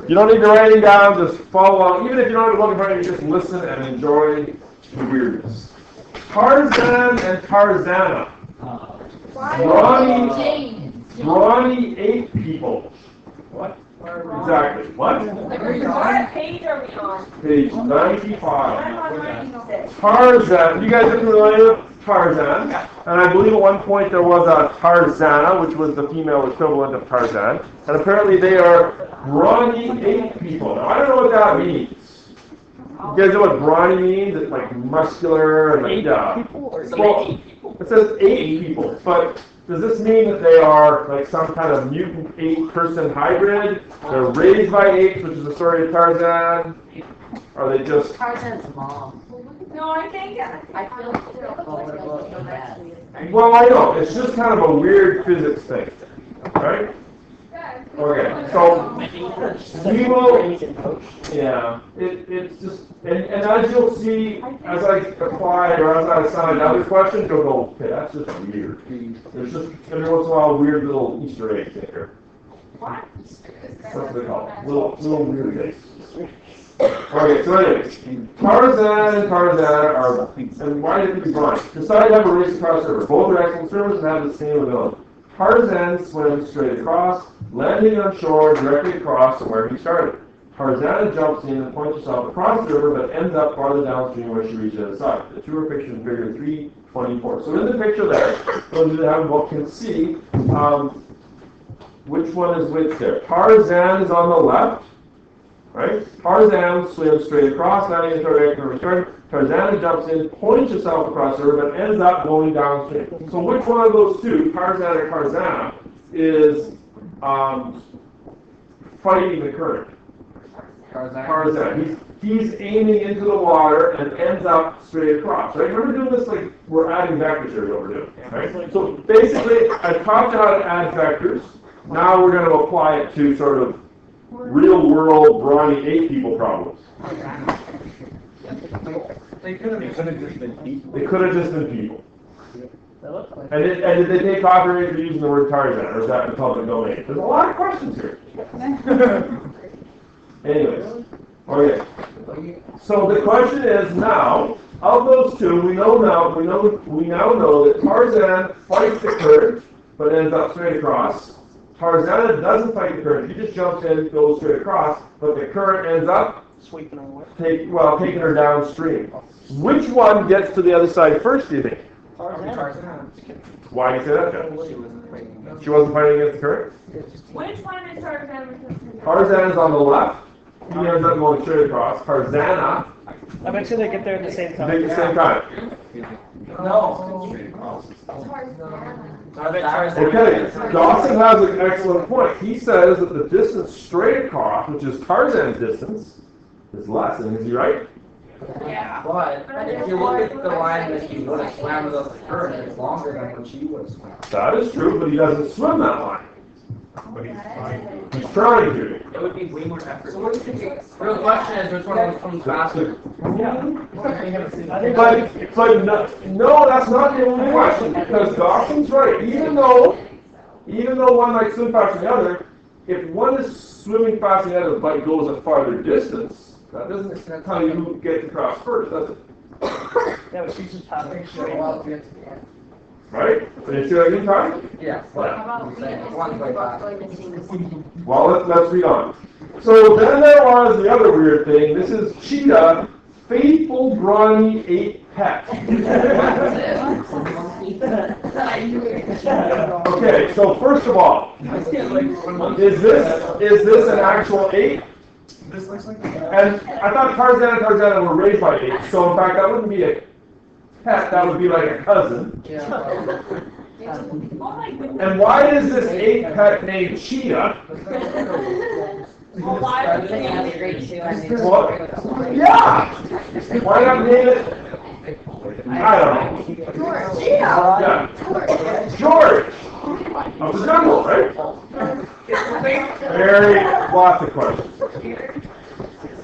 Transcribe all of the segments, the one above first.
You don't need to write it down, just follow along. Even if you don't have to look in front of you, just listen and enjoy the weirdness. Tarzan and Tarzana. Brawny ate people. What? Exactly. What? What page are we on? Page I'm 95. on 96. Tarzan. You guys are familiar with Tarzan? And I believe at one point there was a Tarzana, which was the female equivalent of Tarzan. And apparently they are brawny ape people. Now, I don't know what that means. You guys know what brawny means? It's like muscular and like, yeah. Well, it says ape people, but does this mean that they are like some kind of mutant ape-person hybrid? They're raised by apes, which is the story of Tarzan? Are they just... Tarzan's mom. No, I think I feel Well, I know. It's just kind of a weird physics thing, right? Okay, so we will, yeah, it's just, and as you'll see, as I apply or as I assign other questions, you'll go, okay, that's just weird. There's just, every once in a while, weird little Easter eggs in here. What? That's what they call it, little weird eggs. Okay, so anyways, Tarzan and Tarzana are, and why did they be blind? Decided to have a race across the river. Both are excellent swimmers and have the same ability. Tarzan swims straight across, landing on shore directly across from where he started. Tarzana jumps in and points herself across the river, but ends up farther downstream where she reaches the other side. The two are pictured in figure 324. So in the picture there, those of you that have a book can see which one is which there. Tarzan is on the left, right? Tarzan swims straight across, landing in shore directly where he started. Tarzana jumps in, points herself across the river, but ends up going downstream. So which one of those two, Tarzan or Tarzana, is fighting the current? Tarzan. He's aiming into the water and ends up straight across. Right? Remember doing this like we're adding vectors here, what we're doing. Right? So basically, I taught you how to add vectors. Now we're going to apply it to sort of real-world brawny ape people problems. They could have just been people. They could have just been people. And did they take copyright for using the word Tarzan, or is that in the public domain? There's a lot of questions here. Anyways, okay. So the question is now, of those two, we now know that Tarzan fights the current, but ends up straight across. Tarzana doesn't fight the current. He just jumps in, goes straight across, but the current ends up Sweeping away. taking her downstream. Which one gets to the other side first, do you think? Tarzan. Why do you say that, Jeff? She wasn't fighting against the current? Which one is Tarzan? Tarzan's on the left. He ends up going straight across. Tarzana, I bet you they get there at the same they time. at the same time. No. I bet Tarzan. Okay, Dawson has an excellent point. He says that the distance straight across, which is Tarzan's distance, is less. And is he right? Yeah. But if you look at the line that he would have swam without the current, it's longer than what she would have swam. That is true, but he doesn't swim that line. But he's trying to. It would be way more effort. So what do you think? The real question is which one of them comes faster? But no, that's not the only question, because Dawson's right. Even though one might swim faster than the other, if one is swimming faster than the other but goes a farther distance, that doesn't tell you who gets across first, does it? Yeah, but she's just having Right? So you see what I mean, Ty? Yeah. One's way faster. Well, let's read on. So then there was the other weird thing. This is Cheetah, faithful brawny ape pet. Okay, so first of all, is this an actual ape? And I thought Tarzan and Tarzana were raised by apes, so in fact that wouldn't be a pet, that would be like a cousin. And why is this ape pet named Cheetah? Well, why would They have a great shoe. I mean, What? Yeah! Why not name it? I don't know. Yeah. George! Of the jungle, right? Very, lots of questions.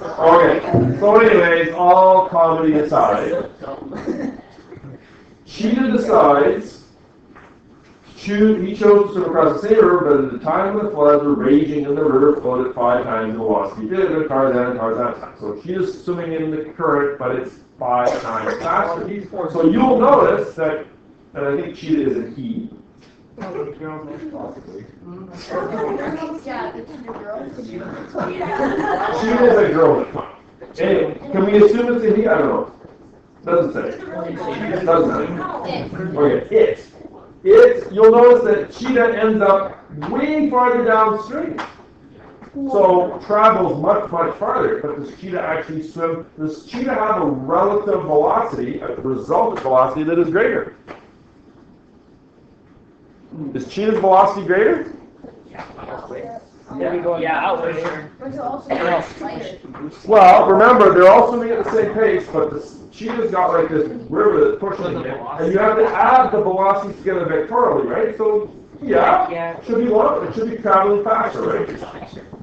Okay, so anyways, all comedy aside, Cheetah decides he chose to swim across the same river, but at the time when the floods were raging and the river flowed at 5 times the velocity did at Tarzan and Tarzan's time. So Cheetah's swimming in the current, but it's 5 times faster. So you'll notice that, and I think Cheetah is a he. Yeah, the Tinder girl. Cheetah is a girl. Anyway, can we assume it's a he? I don't know. Doesn't say. Doesn't say. Okay, you'll notice that Cheetah ends up way farther downstream. So travels much, much farther. But does Cheetah actually swim? Does Cheetah have a relative velocity, a resultant velocity that is greater? Is Cheetah's velocity greater? Outward here. But it's also lighter. Well, remember, they're all swimming at the same pace, but the Cheetah's got like this river that's pushing it, and you have to add the velocities together vectorially, right? So, yeah, it should be longer. It should be traveling faster, right?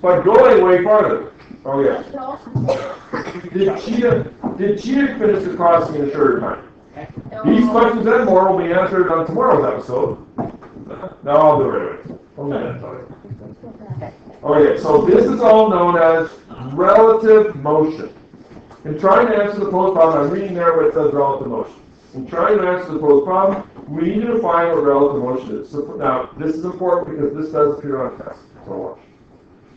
But going way farther. Oh, yeah. Did Cheetah finish the crossing in a shorter time? These questions and more will be answered on tomorrow's episode. No, I'll do it right away. Okay, so this is all known as relative motion. In trying to answer the posed problem, I'm reading there where it says relative motion. In trying to answer the posed problem, we need to define what relative motion is. So, now, this is important because this does appear on a test. So watch.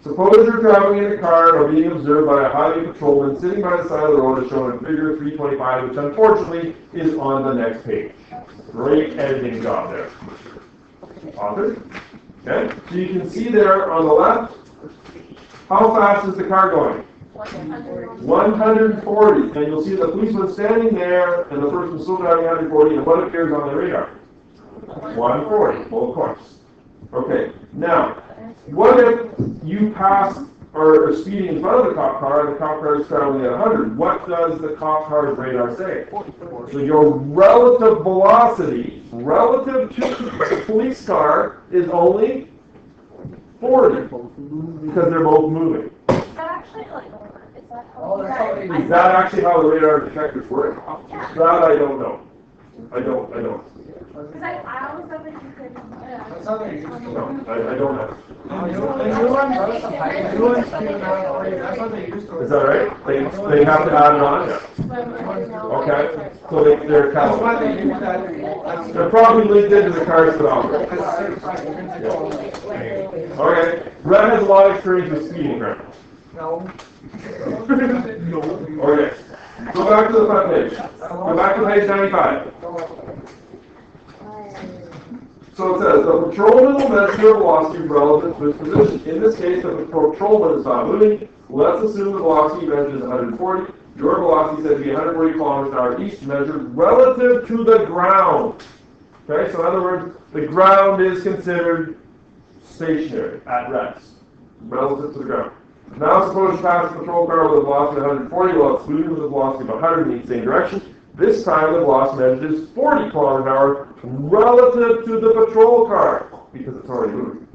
Suppose you're traveling in a car or being observed by a highway patrolman sitting by the side of the road as shown in figure 325, which unfortunately is on the next page. Great editing job there. Author. Okay, so you can see there on the left, how fast is the car going? 140. And you'll see the policeman standing there and the person still driving 140, and what appears on the radar? 140, well, of course. Okay, now, what if you pass or are speeding in front of the cop car and the cop car is traveling at 100? What does the cop car's radar say? So your relative velocity relative to the police car is only 40 because they're both moving. Is that actually like, is that how? Is that actually how the radar detectors work? That I don't know. I don't. Because I always thought that you could. No, I don't know. Is that right? They have to add it on? Yeah. Okay. So they're calibrated. They're probably linked into the car speedometer. Yeah. Okay. Red has a lot of experience with speeding, right? No. Okay. Go back to the front page. Go back to page 95. So it says, the patrolman will measure your velocity relative to its position. In this case, if the patrolman is not moving, let's assume the velocity measured is 140. Your velocity is said to be 140 kilometers an hour each, measured relative to the ground. Okay, so in other words, the ground is considered stationary, at rest, relative to the ground. Now suppose you pass a patrol car with a velocity of 140 while it's moving with a velocity of 100 in the same direction. This time the velocity measured is 40 kilometers an hour relative to the patrol car, because it's already moving.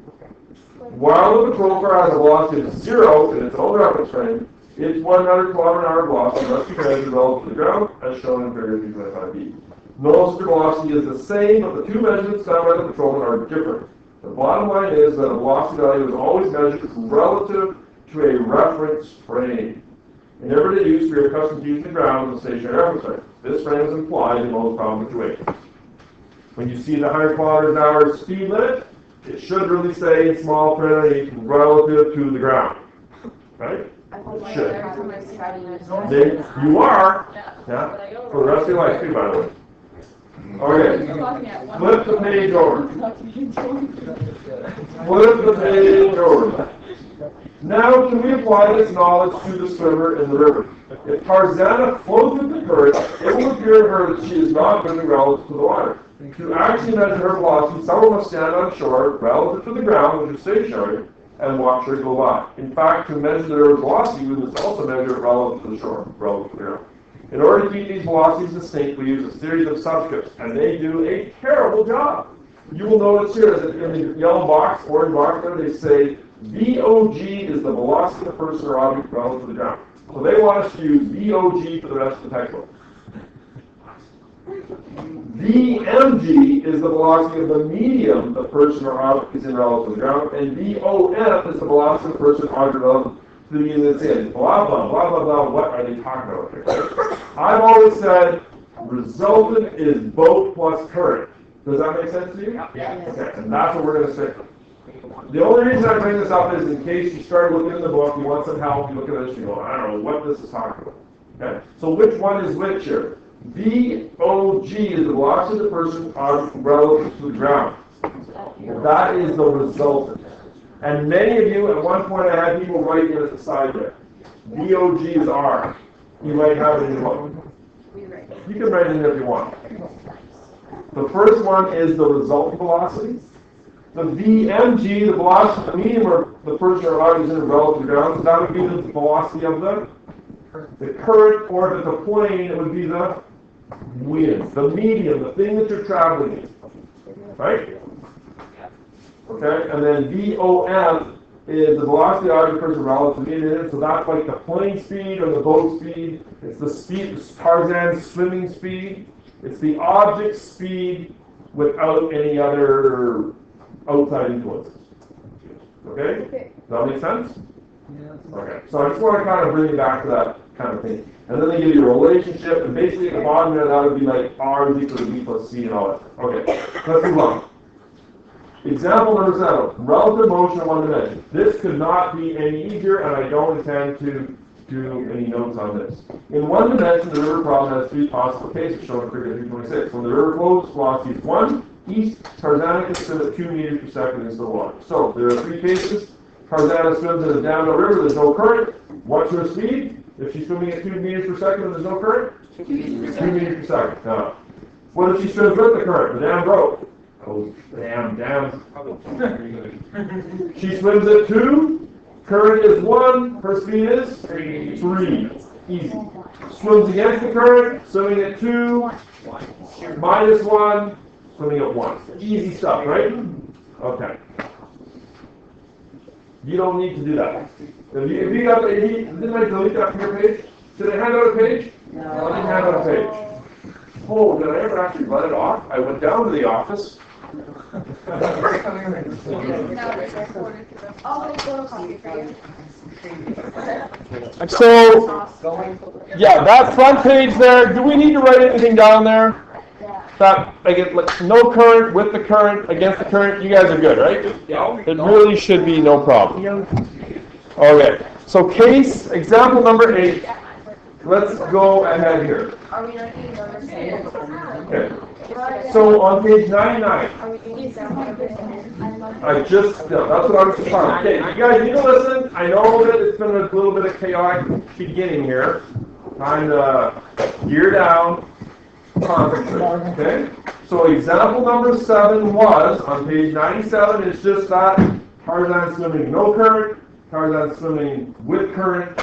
While the patrol car has a velocity of 0 in its own reference frame, its 100 kilometer an hour velocity must be measured relative to the ground, as shown in figure 325b. Notice the velocity is the same, but the two measurements found by the patrolman are different. The bottom line is that a velocity value is always measured relative to a reference frame. In everyday use, we are accustomed to using the ground as a stationary reference frame. This frame is implied in most common situations. When you see the 100 kilometers an hour speed limit, it should really say in small print underneath relative to the ground. Right? It should. You are. Yeah. For the rest of your life too, by the way. Okay. Flip the page over. Flip the page over. Now, can we apply this knowledge to the swimmer in the river? If Tarzana floats with the current, it will appear to her that she is not moving relative to the water. To actually measure her velocity, someone must stand on shore relative to the ground, which is stationary, and watch her go by. In fact, to measure the river's velocity, we must also measure it relative to the shore, relative to the ground. In order to keep these velocities distinct, we use a series of subscripts, and they do a terrible job. You will notice here that in the yellow box, orange box there, they say VOG is the velocity of the person or object relative to the ground. So they want us to use VOG for the rest of the textbook. VMG is the velocity of the medium the person or object is in relative to the ground, and VOF is the velocity of the person or object relative to the medium that's in. Blah, blah, blah, blah, blah. What are they talking about here? I've always said resultant is boat plus current. Does that make sense to you? Yeah. Okay, and that's what we're going to stick with. The only reason I bring this up is in case you start looking in the book, you want some help, you look at this, you go, I don't know what this is talking about. Okay? So which one is which here? VOG is the velocity of the person relative to the ground. That is the resultant. And many of you, at one point I had people writing it at the side there. VOG is R. You might have it in your book. You can write it in if you want. The first one is the resultant velocity. The VMG, the velocity of the medium or the person or object is in relative to the ground, so that would be the velocity of the current, or if it's a plane, it would be the wind, the medium, the thing that you're traveling in. Right? Okay, and then VOM is the velocity of the object, person relative to the medium, so that's like the plane speed or the boat speed. It's the speed, Tarzan's swimming speed. It's the object speed without any other outside influences. Okay? Does that make sense? Okay. So I just want to kind of bring you back to that kind of thing. And then they give you a relationship, and basically at the bottom there, that would be like R is equal to B plus C and all that. Okay. Let's move on. Example number 7. Relative motion in one dimension. This could not be any easier, and I don't intend to do any notes on this. In one dimension, the river problem has 3 possible cases shown in figure 326. When the river flows, velocity is 1. East, Tarzana can swim at 2 meters per second into the water. So there are 3 cases. Tarzana swims in a downhill river, there's no current. What's her speed? If she's swimming at 2 meters per second and there's no current? 2 meters per second. Now, what if she swims with the current? The dam broke. Oh, dam. She swims at 2, current is 1, her speed is 3. Easy. Swims against the current, swimming at 2, minus 1, swimming at 1. Easy stuff, right? Okay. You don't need to do that. If you got didn't I delete that from your page? Did I hand out a page? No. I didn't hand out a page. Oh, did I ever actually let it off? I went down to the office. So, yeah, that front page there, do we need to write anything down there? That, like no current, with the current, against the current, you guys are good, right? Yeah. It really should be no problem. Okay, so example number 8. Let's go ahead here. Are we looking number 6? Okay. So on page 99, Are we doing example number 6? that's what I was just talking. Okay, you guys need to listen. I know that it's been a little bit of chaotic beginning here. Time to gear down. Concentrate. Okay? So example number 7 was, on page 97, it's just that Tarzan swimming no current, Tarzan swimming with current.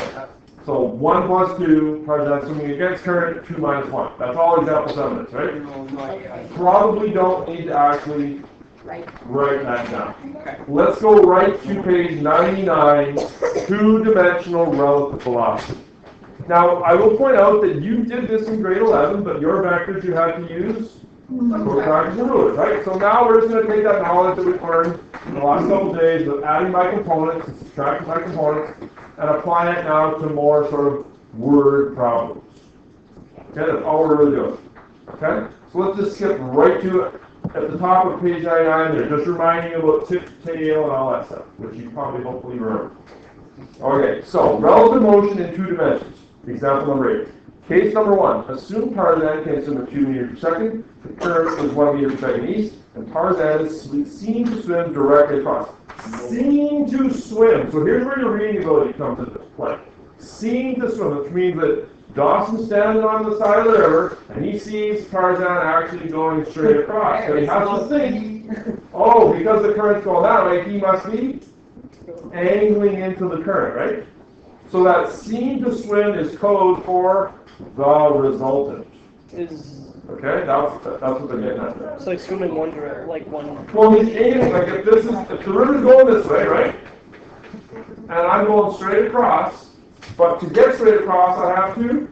So 1 plus 2, Tarzan swimming against current, 2 minus 1. That's all example 7 is, right? Probably don't need to actually write that down. Let's go right to page 99, 2-dimensional relative velocity. Now, I will point out that you did this in grade 11, but your vectors you had to use protractors and rulers, right? So now we're just going to take that knowledge that we've learned in the last couple of days of adding my components, subtracting my components, and applying it now to more sort of word problems. Okay, that's all we're really doing. Okay? So let's just skip right to it. At the top of page 99 there, just reminding you about tip, tail, and all that stuff, which you probably hopefully remember. Okay, so relative motion in 2 dimensions. Example number 8. Case number 1. Assume Tarzan can swim at 2 meters per second. The current is 1 meter per second east, and Tarzan is seen to swim directly across. Seen to swim. So here's where your reading ability comes into play. Seen to swim, which means that Dawson's standing on the side of the river, and he sees Tarzan actually going straight across. So he has to think, oh, because the current's going that way, he must be angling into the current, right? So that seen to swim is code for the resultant. Okay, that's what they're getting at there. It's like swimming one direction, like one. Well, he's aiming, like if the river's going this way, right? And I'm going straight across, but to get straight across I have to,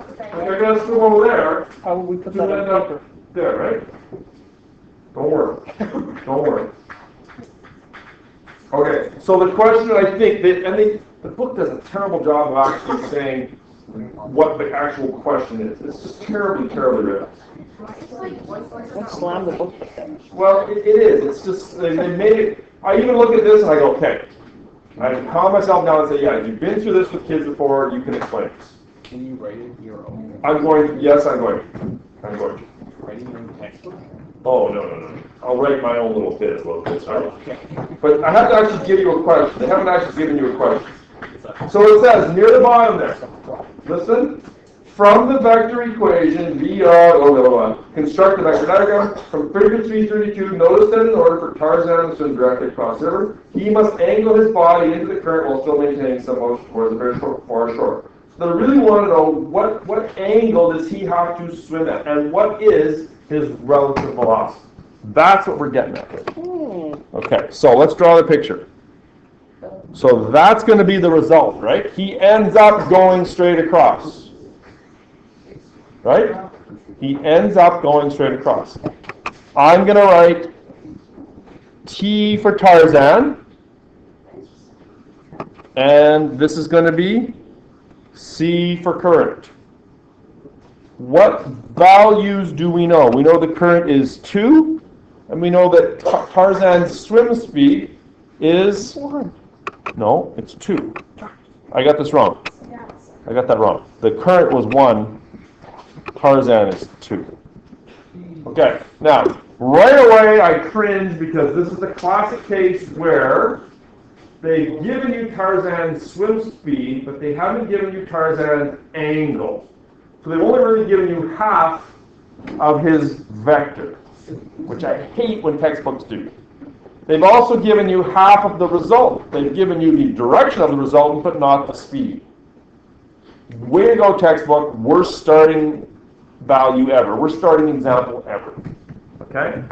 if I gotta swim over there, How would we put to that end on up paper? There, right? Don't worry. Don't worry. Okay, so the question I think, the book does a terrible job of actually saying what the actual question is. It's just terribly, terribly written. Don't slam the book like that. Well, it is. It's just, they made it, I even look at this and I go, okay. I calm myself down and say, yeah, you've been through this with kids before, you can explain this. Can you write it your own? I'm going, yes, I'm going. I'm going. Writing your own textbook? Oh, no. I'll write my own little bit about this, all right? But I have to actually give you a question. They haven't actually given you a question. So it says, near the bottom there, listen, from the vector equation, construct the vector diagram. From figure 332, notice that in order for Tarzan to swim directly across the river, he must angle his body into the current while still maintaining some motion towards the very far shore. So they really want to know what angle does he have to swim at, and what is his relative velocity. That's what we're getting at here. Okay, so let's draw the picture. So that's going to be the result, right? He ends up going straight across. Right? He ends up going straight across. I'm going to write T for Tarzan. And this is going to be C for current. What values do we know? We know the current is 2, and we know that Tarzan's swim speed is 1. No, it's 2. I got this wrong. I got that wrong. The current was 1. Tarzan is 2. Okay, now, right away I cringe because this is a classic case where they've given you Tarzan's swim speed, but they haven't given you Tarzan's angle. So they've only really given you half of his vector, which I hate when textbooks do. They've also given you half of the result. They've given you the direction of the result, but not the speed. Way to go, textbook. Worst starting value ever. Worst starting example ever. Okay?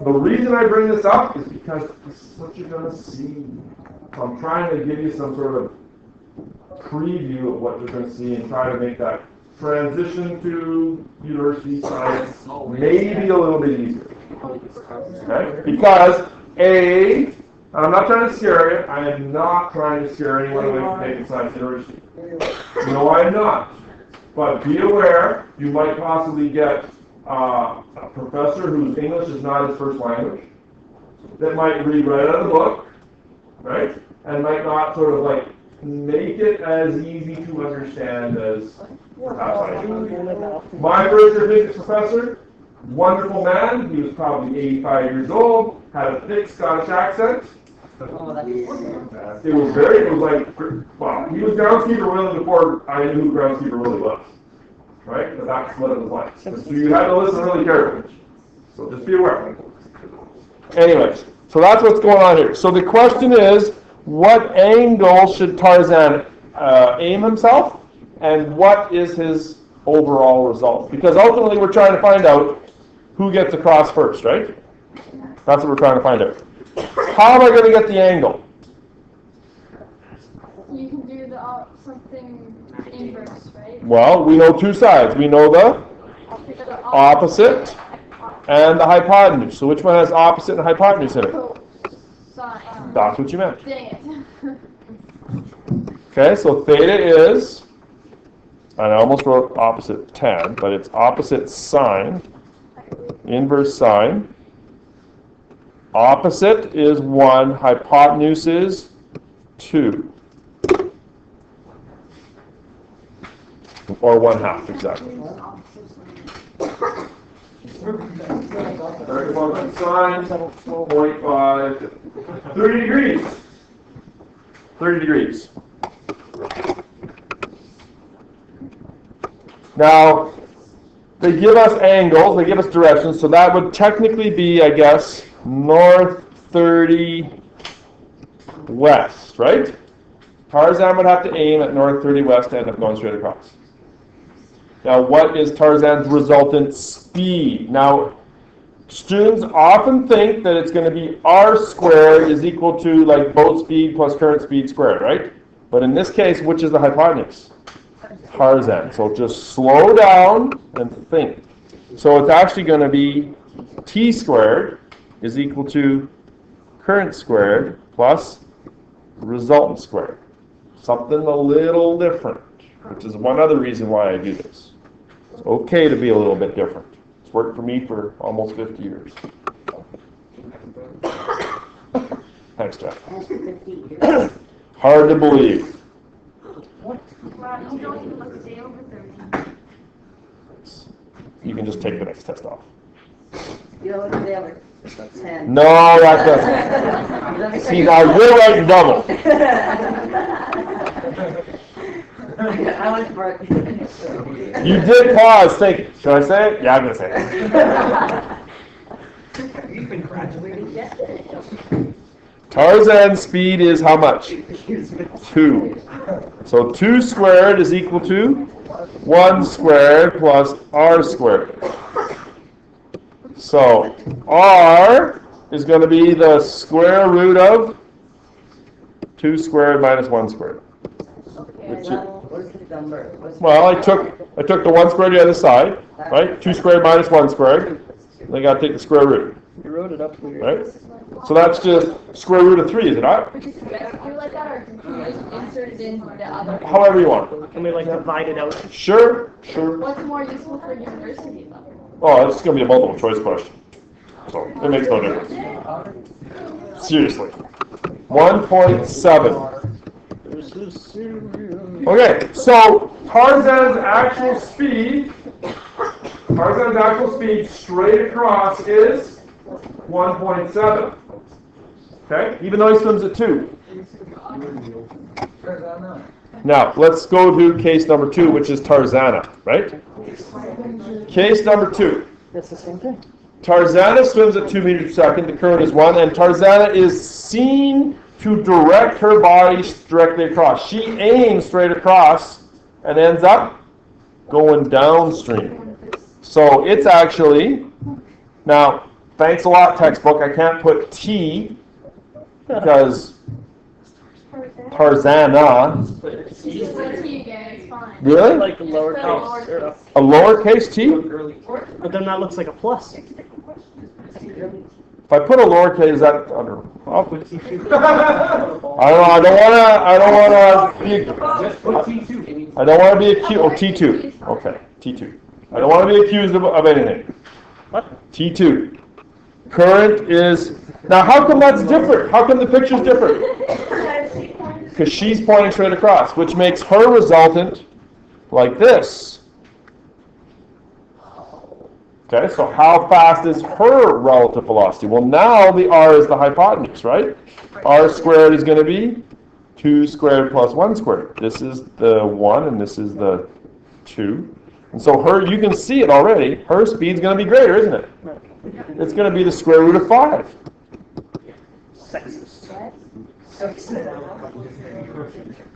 The reason I bring this up is because this is what you're going to see. So I'm trying to give you some sort of preview of what you're going to see and try to make that transition to university science maybe a little bit easier. Okay? Because I'm not trying to scare you. I am not trying to scare anyone away from taking science university. No, I am not. But be aware, you might possibly get a professor whose English is not his first language that might read right out of the book, right? And might not sort of like make it as easy to understand as perhaps I should. My first year physics professor, wonderful man. He was probably 85 years old, had a thick Scottish accent. It was like, wow, he was groundskeeper Willie before I knew who groundskeeper Willie was. Right? But that's what it was like. So you had to listen really carefully. So just be aware. Anyways, so that's what's going on here. So the question is, what angle should Tarzan aim himself? And what is his overall result? Because ultimately we're trying to find out who gets across first, right? That's what we're trying to find out. How am I going to get the angle? You can do the something inverse, right? Well, we know two sides. We know the opposite and the hypotenuse. So which one has opposite and hypotenuse in it? That's what you meant. Dang it. Okay, so theta is, and I almost wrote opposite tan, but it's opposite sine, inverse sine. Opposite is 1, hypotenuse is 2. Or 1/2, exactly. Sine, 0.5, 30 degrees. 30 degrees. Now, they give us angles, they give us directions, so that would technically be, I guess, north 30 west, right? Tarzan would have to aim at north 30 west to end up going straight across. Now, what is Tarzan's resultant speed? Now, students often think that it's going to be r squared is equal to like boat speed plus current speed squared, right? But in this case, which is the hypotenuse? Tarzan. So just slow down and think. So it's actually going to be t squared is equal to current squared plus resultant squared. Something a little different, which is one other reason why I do this. It's okay to be a little bit different. It's worked for me for almost 50 years. Thanks, Jeff. Hard to believe. Wow, you don't even look a day over 30. You can just take the next test off. You know what the other 10. No, that doesn't. Let me See, now you're writing double. I was for You did pause. Think. Should I say it? Yeah, I'm gonna say it. You've been graduating? Tarzan's speed is how much? 2. So 2 squared is equal to 1 squared plus r squared. So r is going to be the square root of 2 squared minus 1 squared. Which is, What's the number? well, I took the 1 squared the other side, right? 2 squared minus 1 squared. Then I got to take the square root, You wrote it up weird. right? So that's just square root of 3, is it not? Would you do like that, or can you just insert it in the other? However you want. Can we like divide it out? Sure, sure. What's more useful for university level? Oh, it's going to be a multiple choice question. So it makes no difference. Seriously. 1.7. This is serious. Okay, so Tarzan's actual speed straight across is 1.7. Okay, even though he swims at 2. Now, let's go to case number 2, which is Tarzana, right? Case number 2. That's the same thing. Tarzana swims at 2 meters per second, the current is 1, and Tarzana is seen to direct her body directly across. She aims straight across and ends up going downstream. So it's actually, now, thanks a lot, textbook, I can't put T because Tarzana, Just put T again, it's fine. really? Like the lowercase. Or, A lowercase t? but then that looks like a plus. If I put a lowercase, that, I don't know. I don't want to be, Just put T2. I don't want to be accused, oh, T2, okay, T2. I don't want to be accused of anything. What? T2. Current is, now how come that's different? How come the picture's different? Because she's pointing straight across, which makes her resultant like this. Okay, so how fast is her relative velocity? Well, now the r is the hypotenuse, right? R squared is going to be 2 squared plus 1 squared. This is the 1 and this is the 2. And so her, you can see it already, her speed's going to be greater, isn't it? It's going to be the square root of 5. Sexist.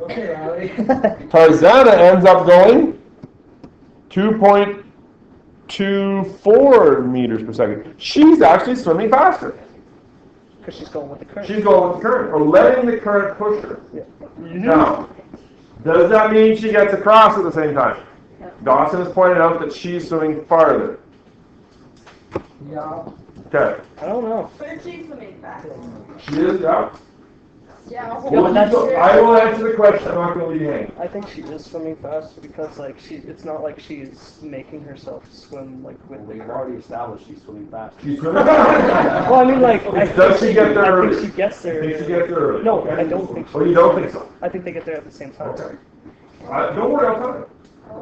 Okay, Allie. Tarzana ends up going 2.24 meters per second. She's actually swimming faster. Because she's going with the current. She's going with the current, or letting the current push her. Now, does that mean she gets across at the same time? Dawson has pointed out that she's swimming farther. Yeah. Okay. I don't know. But she's swimming fast. She is, yeah. Yeah, Yeah, but that's- I will answer the question. I'm not going to leave you hanging. I think she is swimming fast because like it's not like she's making herself swim like with the We've current. already established she's swimming fast. She's swimming fast. Well, I mean like Does she get there I early? think she gets there. Think she gets there early? No, Okay. I don't think so. Oh, you don't think so? I think they get there at the same time. Okay. Don't worry, I'll tell you.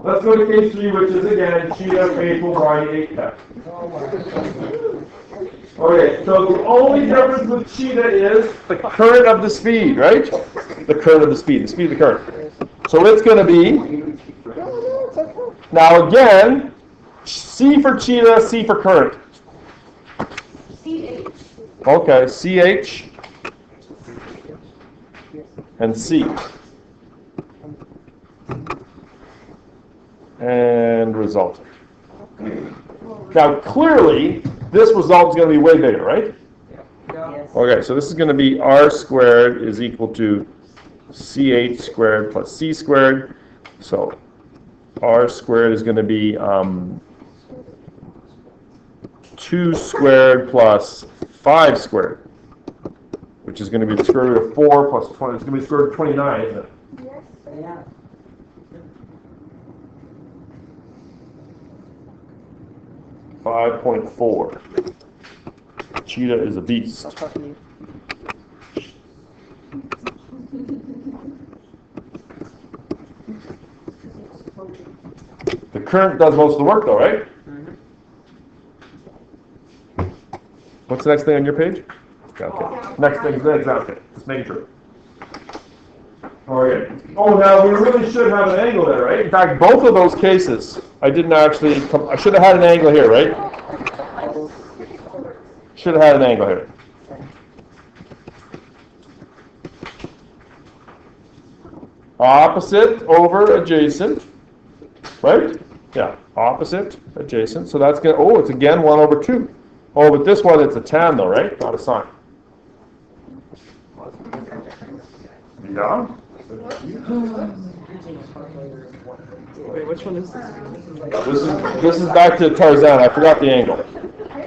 Let's go to case 3, which is again Cheetah Faithful Barney 8 test. Okay, so the only difference with Cheetah is the current of the speed, right? The current of the speed of the current. So it's going to be, now again, C for Cheetah, C for current. CH. Okay, CH and C. And result. Now, clearly, this result is going to be way bigger, right? Yes. Okay, so this is going to be r squared is equal to ch squared plus c squared. So r squared is going to be 2 squared plus 5 squared, which is going to be the square root of 4 plus 20. It's going to be the square root of 29, isn't it? Yes. Yeah. 5.4. Cheetah is a beast. Not talking to you. The current does most of the work though, right? What's the next thing on your page? Okay. Next thing is the exam. Okay. Just making sure. Okay. Oh, now we really should have an angle there, right? In fact, both of those cases, I didn't actually I should have had an angle here, right? Should have had an angle here. Opposite over adjacent, right? Yeah, opposite, adjacent. So that's going to, oh, it's again 1 over 2. Oh, but this one, it's a tan though, right? Not a sine. Yeah. Wait, which one is this? This is back to Tarzan. I forgot the angle.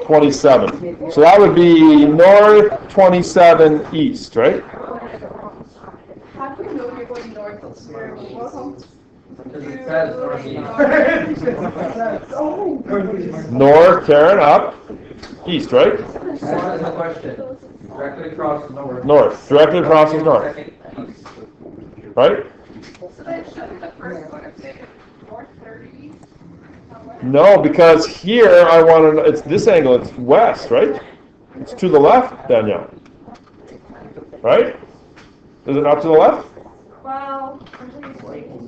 27. So that would be north 27 east, right? How do you know you're going north? Welcome. Because it says northeast. North, Karen, up, east, right? What is the question? Directly across the north. North. Directly across is north, Second east. right? So then shouldn't the first one have said north 30? No, because here I want to, it's this angle, it's west, right? It's to the left, Danielle. Right? Is it not to the left? Well,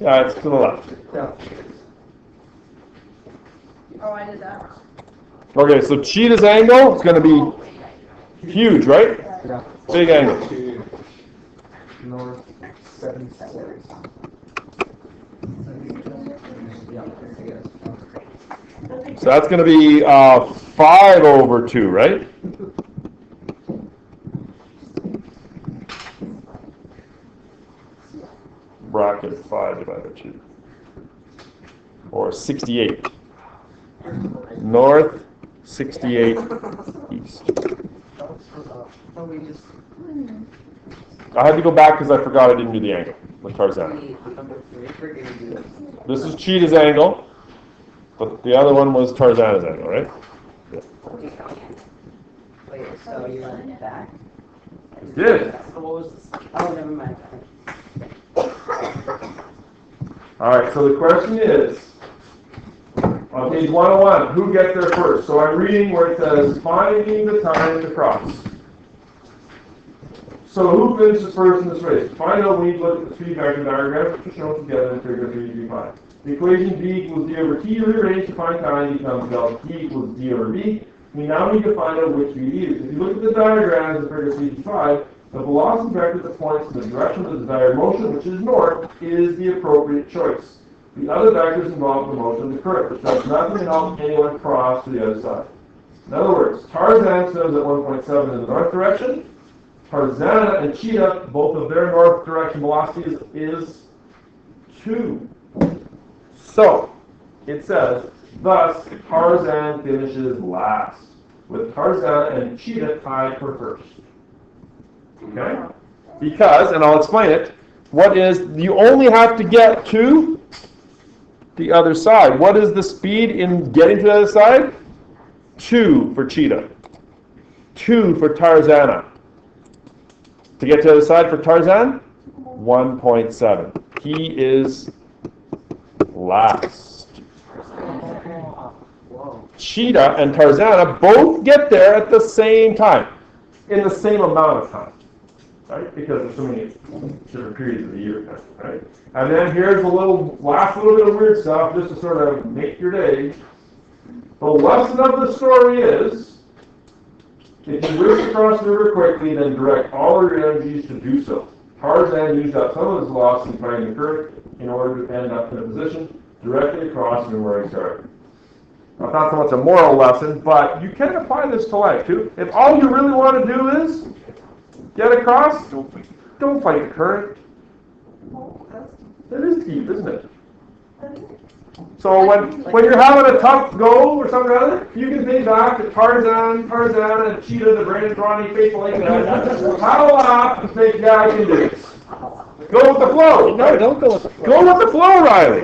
Yeah, it's to the left. oh, I did that wrong. Okay, so Cheetah's angle is going to be huge, right? Big angle. North 77. So that's going to be 5 over 2, right? Bracket 5 divided by 2. Or 68. North, 68 east. I had to go back because I forgot I didn't do the angle with Tarzan. This is Cheetah's angle, but the other one was Tarzana's angle, right? Yeah. Wait, so you want it back? Did. Oh, never mind. All right, so the question is, on page 101, who gets there first? So I'm reading where it says, finding the time to cross. So who finishes first in this race? To find out, we need to look at the 3 vector diagram, which are shown together in figure 335. The equation b equals d over t rearranged to find time becomes delta t equals d over b. We now need to find out which we use. If you look at the diagrams in figure 335, the velocity vector that points in the direction of the desired motion, which is north, is the appropriate choice. The other vectors involve the motion of the current, which does nothing to help anyone cross to the other side. In other words, Tarzan swims at 1.7 in the north direction. Tarzana and Cheetah, both of their north direction velocities is 2. So, it says, thus, Tarzan finishes last, with Tarzan and Cheetah tied for first. Okay? Because, and I'll explain it, what is, you only have to get to the other side. What is the speed in getting to the other side? 2 for Cheetah. 2 for Tarzana. To get to the other side for Tarzan? 1.7. He is last. Cheetah and Tarzana both get there at the same time, in the same amount of time, right? Because there's so many different periods of the year, right? And then here's a last little bit of weird stuff, just to sort of make your day. The lesson of the story is, if you wish to cross the river quickly, then direct all of your energies to do so. Tarzan used up some of his velocity fighting the current in order to end up in a position directly across from where he started. Now, it's not so much a moral lesson, but you can apply this to life too. If all you really want to do is get across, don't fight the current. It is deep, isn't it? So when you're having a tough go or something or other, you can think back to Tarzan, and Cheetah, the Brandon Ronnie, Faithful Lake, paddle off and think, yeah, I can do this. Go with the flow. No, don't go with the flow. Go with the flow, Riley.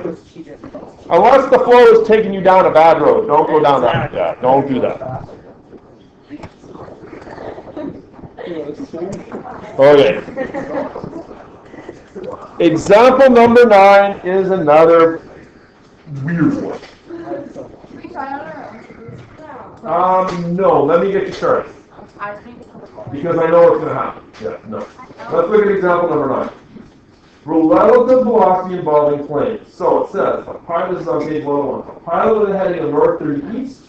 Unless the flow is taking you down a bad road. Don't go down that. Yeah, don't do that. Okay. Example number 9 is another weird one. Can we try on our own? No, let me get you started. Because I know what's going to happen. Yeah, no. Let's look at example number 9. Relative velocity involving planes. So it says, a pilot is on page 101. A pilot with a heading of north 30 east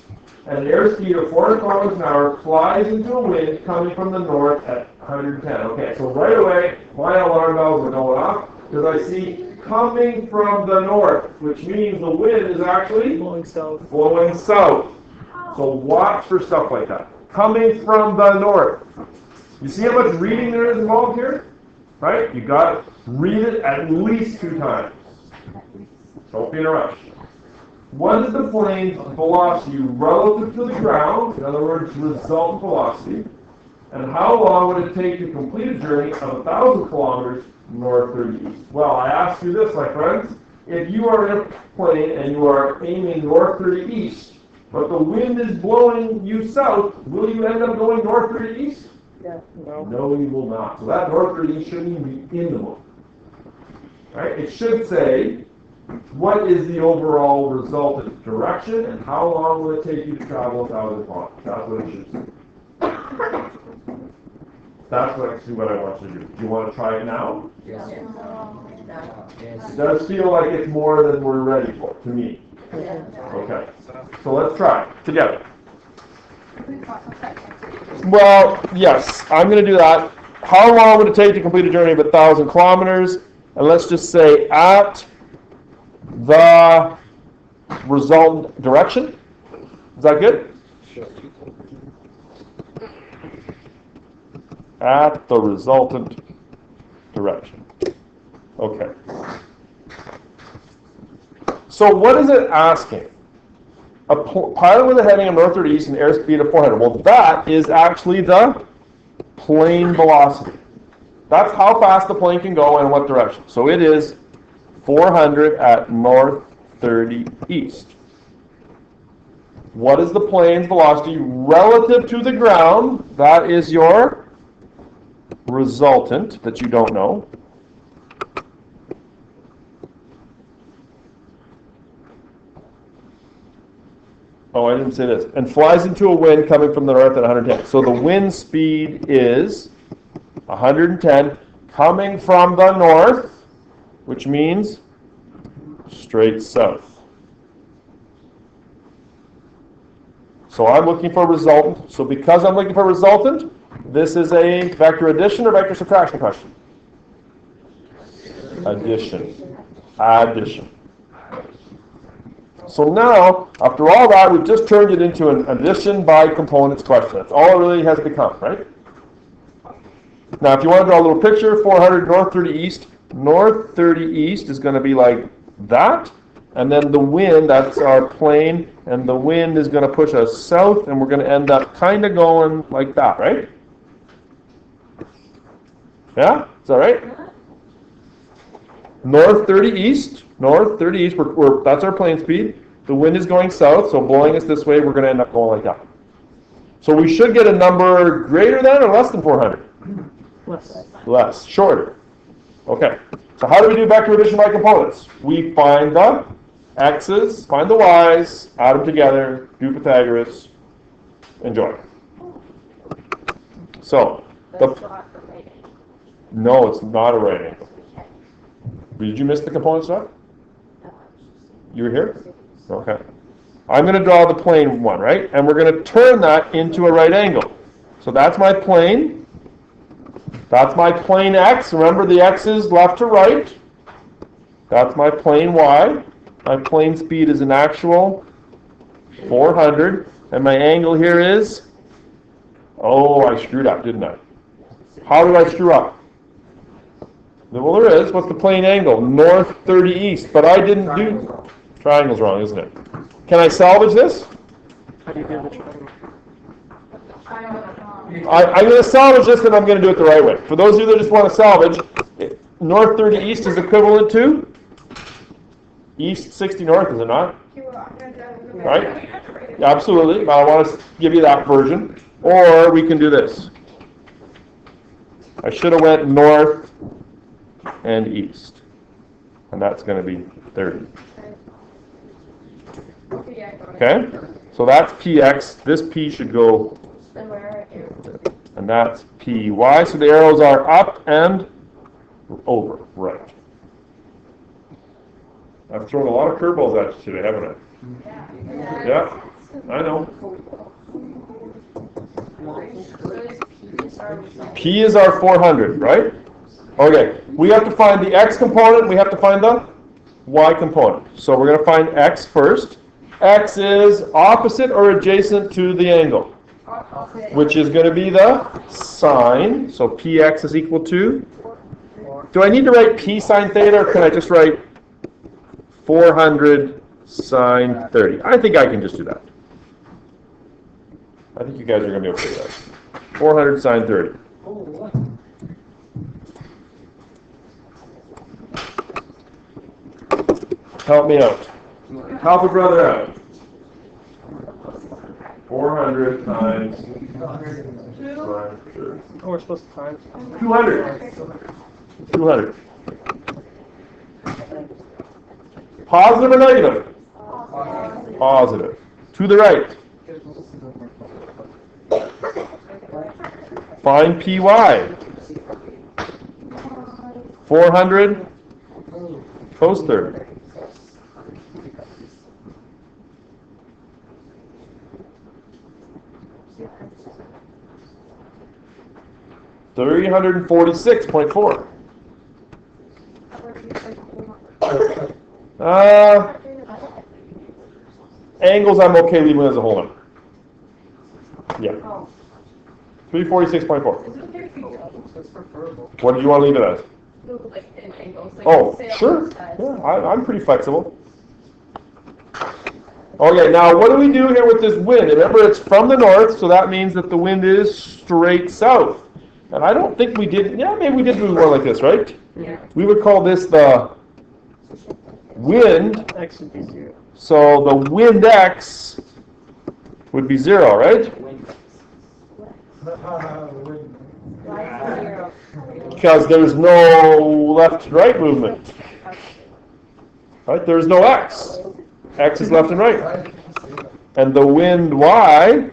and an airspeed of 400 kilometers an hour flies into a wind coming from the north at 110. Okay, so right away, my alarm bells are going off because I see coming from the north, which means the wind is actually Blowing south. blowing south. So watch for stuff like that. Coming from the north. You see how much reading there is involved here? Right? You got to read it at least 2 times. Don't be in a rush. What is the plane's velocity relative to the ground? In other words, resultant velocity. And how long would it take to complete a journey of 1,000 kilometers north 30 east? Well, I ask you this, my friends. If you are in a plane and you are aiming north 30 east, but the wind is blowing you south, will you end up going north 30 east? No. No, you will not. So that north 30 east shouldn't even be in the book. Right? It should say, what is the overall resultant direction and how long will it take you to travel 1,000 kilometers? That's what it should say. That's actually what I want you to do. Do you want to try it now? Yes. It does feel like it's more than we're ready for, to me. Okay. So let's try it together. Well, yes, I'm going to do that. How long would it take to complete a journey of 1,000 kilometers? And let's just say at the resultant direction. Is that good? Sure. At the resultant direction. Okay. So what is it asking? A pilot with a heading of north 30 east and airspeed of 400. Well, that is actually the plane velocity. That's how fast the plane can go and in what direction. So it is 400 at north 30 east. What is the plane's velocity relative to the ground? That is your resultant that you don't know. Oh, I didn't say this. And flies into a wind coming from the north at 110. So the wind speed is 110 coming from the north, which means straight south. So I'm looking for resultant. So because I'm looking for resultant, this is a vector addition or vector subtraction question? Addition. Addition. So now, after all that, we've just turned it into an addition by components question. That's all it really has become, right? Now, if you want to draw a little picture, 400 north 30 east. North 30 east is going to be like that. And then the wind, that's our plane, and the wind is going to push us south, and we're going to end up kind of going like that, right? Yeah? Is that right? North 30 east. North 30 east, that's our plane speed. The wind is going south, so blowing us this way, we're going to end up going like that. So we should get a number greater than or less than 400? Less. Less. Shorter. Okay. So how do we do vector addition by components? We find the x's, find the y's, add them together, do Pythagoras, enjoy. So, no, it's not a right angle. Did you miss the component stuff? You were here? Okay. I'm going to draw the plane one, right? And we're going to turn that into a right angle. So that's my plane. That's my plane x. Remember the x is left to right. That's my plane y. My plane speed is an actual 400. And my angle here is, oh, I screwed up, didn't I? How did I screw up? Well, there is. What's the plane angle? North 30 east. But I didn't do... Triangle's wrong, isn't it? Can I salvage this? How do you do the triangle? I'm going to salvage this, and I'm going to do it the right way. For those of you that just want to salvage, north 30 east is equivalent to east 60 north, is it not? Right? Yeah, absolutely. But I want to give you that version. Or we can do this. I should have went north and east. And that's going to be 30. Okay? So that's px. This p should go... And that's py. So the arrows are up and over. Right. I've thrown a lot of curveballs at you today, haven't I? Yeah. I know. P is our 400, right? Okay. We have to find the x component. We have to find the y component. So we're going to find x first. X is opposite or adjacent to the angle, which is going to be the sine. So px is equal to... Do I need to write p sine theta, or can I just write 400 sine 30? I think I can just do that. I think you guys are going to be okay with that. 400 sine 30. Help me out. Help a brother out. 400 times sine 30. Oh, we're supposed to times. 200. 200. Positive or negative? Positive. To the right. Find py. 400 cos 30. $346.4. Angles I'm okay leaving as a whole number. Yeah. 346.4. What do you want to leave it as? Oh, sure. Yeah, I'm pretty flexible. Okay, now what do we do here with this wind? Remember, it's from the north, so that means that the wind is straight south. And I don't think we did, yeah, maybe we did move more like this, right? Yeah. We would call this the wind. X would be 0. So the wind x would be 0, right? Because there's no left and right movement. Right? There's no x. X is left and right. And the wind y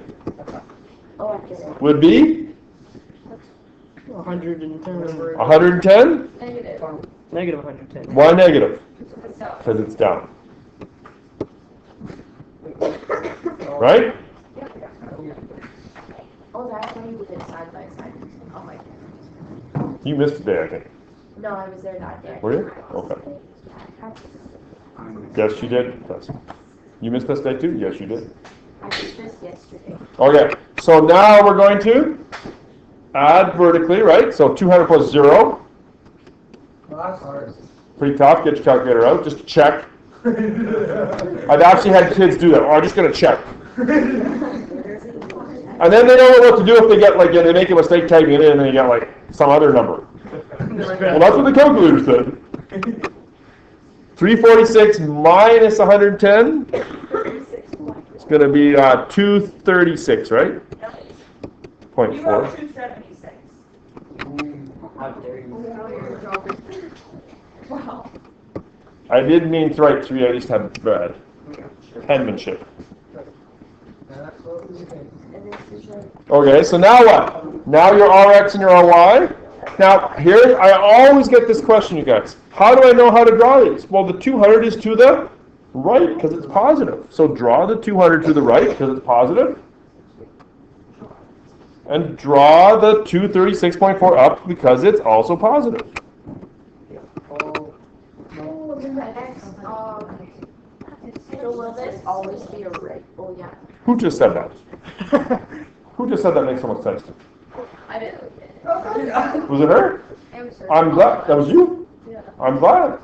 would be 110. 110? Negative 110. Why negative? Because it's down. Right? Oh, that's why you did side by side. Oh my God. You missed a day, I think. No, I was there that day. Were you? Okay. Yes, you did. Yes. You missed this day too? Yes, you did. I did this yesterday. Okay, so now we're going to add vertically, right? So 200 plus 0. That's hard. Pretty tough. Get your calculator out. Just check. I've actually had kids do that. Oh, I'm just going to check. And then they don't know what to do if they get like, they make a mistake typing it in and they get like some other number. Well, that's what the calculator said. 346 minus 110. It's going to be 236, right? 0.4. 276. How dare you? Wow. I didn't mean to write 3. I just had bad penmanship. Okay, so now what? Now your Rx and your Ry. Now, here, I always get this question, you guys. How do I know how to draw these? Well, the 200 is to the right, because it's positive. So draw the 200 to the right, because it's positive. And draw the 236.4 up, because it's also positive. So will this always be a right? Oh, yeah. Who just said that? Who just said that makes so much sense? I didn't. Was it her? It am sure. I'm glad, that was you? Yeah. I'm glad.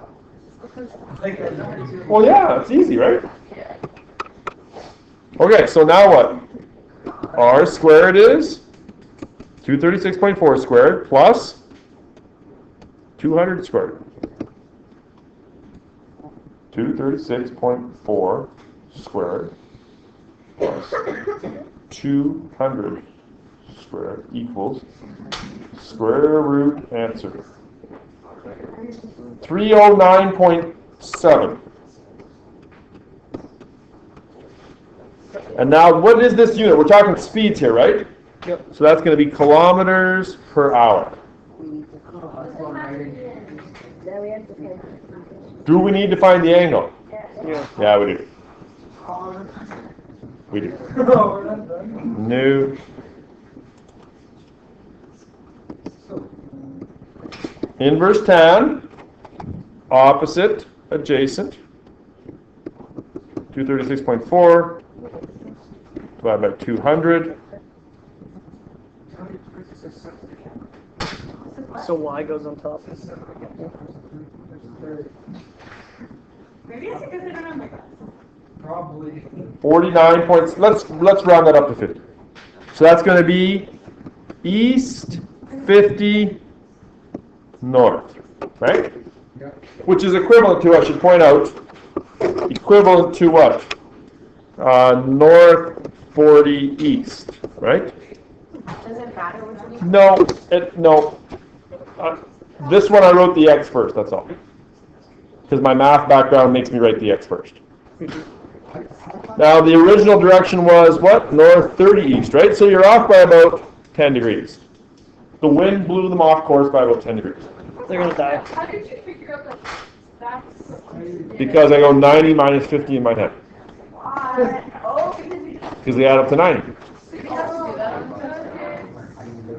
Well, yeah, it's easy, right? Okay, so now what? R squared is 236.4 squared plus 200 squared. 236.4 squared plus 200 squared equals square root answer. 309.7. And now, what is this unit? We're talking speeds here, right? Yep. So that's going to be kilometers per hour. Do we need to find the angle? Yeah. Yeah, we do. We do. No. Inverse tan, opposite, adjacent. 236.4 divided by 200. So y goes on top. Maybe it's because they don't have my glasses. Probably. 49 points. Let's round that up to 50. So that's going to be east 50 north, right? Yeah. Which is equivalent to, I should point out, equivalent to what? North 40 east, right? Does it matter which one you No. This one I wrote the x first, that's all. Because my math background makes me write the x first. Now the original direction was what? North 30 east, right? So you're off by about 10 degrees. The wind blew them off course by about 10 degrees. They're gonna die. How did you figure out that that's... Because I go 90 minus 50 in my head. Oh, because Because they add up to 90. you have to do that.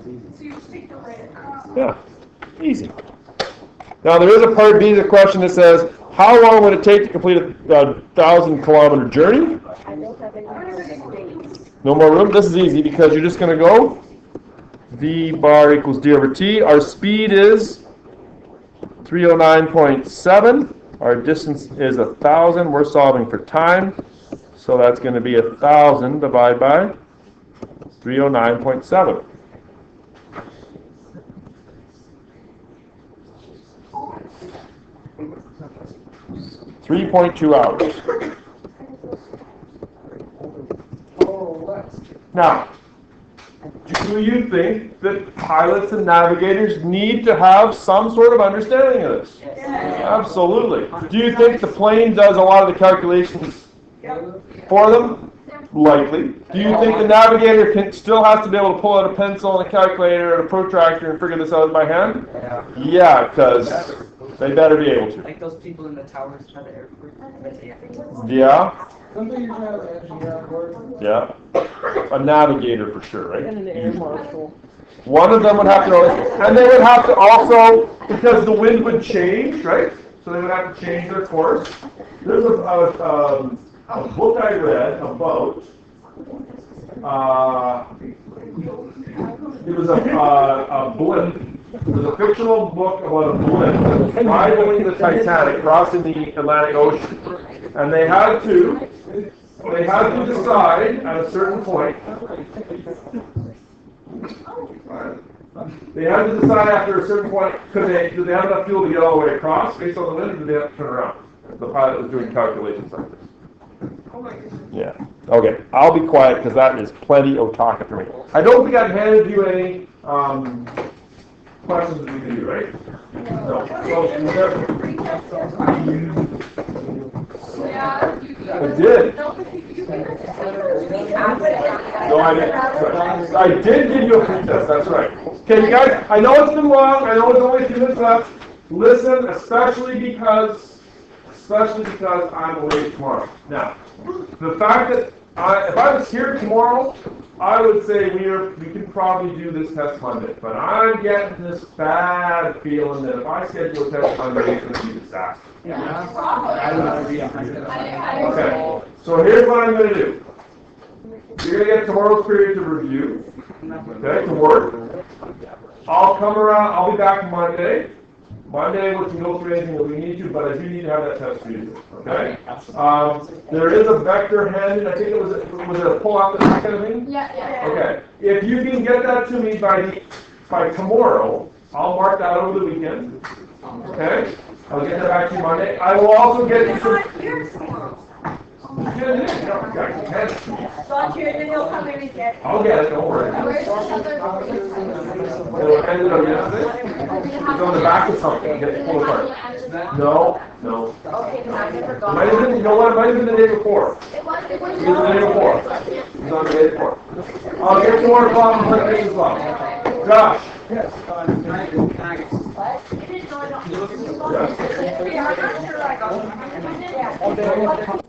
So you just take the right across. Yeah, easy. Now there is a part B of the question that says, how long would it take to complete a 1,000-kilometer journey? No more room? This is easy because you're just going to go V bar equals d over t. Our speed is 309.7. Our distance is 1,000. We're solving for time. So that's going to be 1,000 divided by 309.7. .2 hours. Now, do you think that pilots and navigators need to have some sort of understanding of this? Absolutely. Do you think the plane does a lot of the calculations for them? Likely. Do you think the navigator still has to be able to pull out a pencil and a calculator and a protractor and figure this out by hand? Yeah, because they better be able to. Like those people in the towers by the airport. Yeah? Something you have an engineer on board. Yeah. A navigator for sure, right? And an air marshal. One of them would have to know, and they would have to also, because the wind would change, right? So they would have to change their course. There's a book I read about, it was a blimp. It was a fictional book about a blimp rivaling the Titanic crossing the Atlantic Ocean. And they had to decide at a certain point. They had to decide after a certain point, did they have enough fuel to get all the way across based on the wind, or did they have to turn around? The pilot was doing calculations like this. Yeah. Okay. I'll be quiet because that is plenty of talking for me. I don't think I've handed you any questions that we can do, right? No. I did. No, I didn't. I did give you a pretest, that's right. Okay, you guys, I know it's been long, I know it's only 2 minutes left. Listen, especially because I'm away tomorrow. Now, the fact that if I was here tomorrow, I would say we can probably do this test Monday. But I'm getting this bad feeling that if I schedule a test Monday, it's going to be a disaster. Okay, so here's what I'm going to do. You're gonna get tomorrow's period to review, okay, to work. I'll come around, I'll be back Monday. Monday, we can go through anything that we need to, but I do need to have that test for you, okay? There is a vector handed, I think it was a pull-out, that kind of thing? Yeah. Okay, if you can get that to me by tomorrow, I'll mark that over the weekend, okay? I'll get that back to you Monday. I will also get you some. Yeah, Don't you, and then you'll come in and get it. I'll get it, don't worry. Where's the other? It'll end it on yesterday. It's on the back of something, get it pulled apart. No. Okay, then I never It got might have been, you know what, it might have been the day before. it. Was It was the day before. It was on the day before. I'll get you more o'clock and put it as well. Josh. Yes. Yes. Yeah, I'm not sure I got it. All day.